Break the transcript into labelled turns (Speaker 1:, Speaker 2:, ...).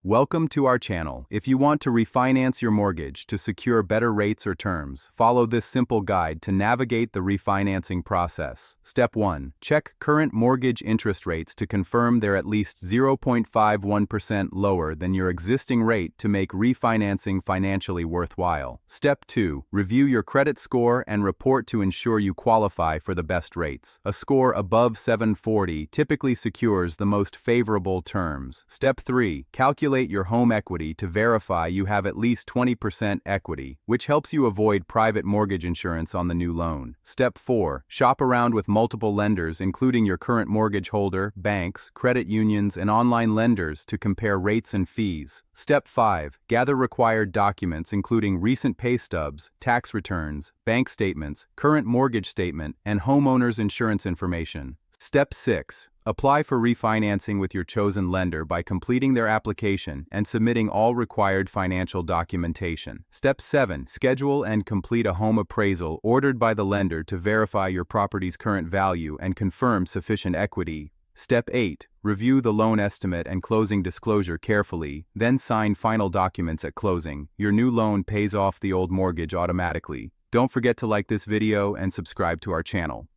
Speaker 1: Welcome to our channel. If you want to refinance your mortgage to secure better rates or terms, follow this simple guide to navigate the refinancing process. Step 1. Check current mortgage interest rates to confirm they're at least 0.51% lower than your existing rate to make refinancing financially worthwhile. Step 2. Review your credit score and report to ensure you qualify for the best rates. A score above 740 typically secures the most favorable terms. Step 3. Calculate your home equity to verify you have at least 20% equity, which helps you avoid private mortgage insurance on the new loan. Step 4. Shop around with multiple lenders, including your current mortgage holder, banks, credit unions, and online lenders to compare rates and fees. Step 5. Gather required documents including recent pay stubs, tax returns, bank statements, current mortgage statement, and homeowner's insurance information. Step 6. Apply for refinancing with your chosen lender by completing their application and submitting all required financial documentation. Step 7. Schedule and complete a home appraisal ordered by the lender to verify your property's current value and confirm sufficient equity. Step 8. Review the loan estimate and closing disclosure carefully, then sign final documents at closing. Your new loan pays off the old mortgage automatically. Don't forget to like this video and subscribe to our channel.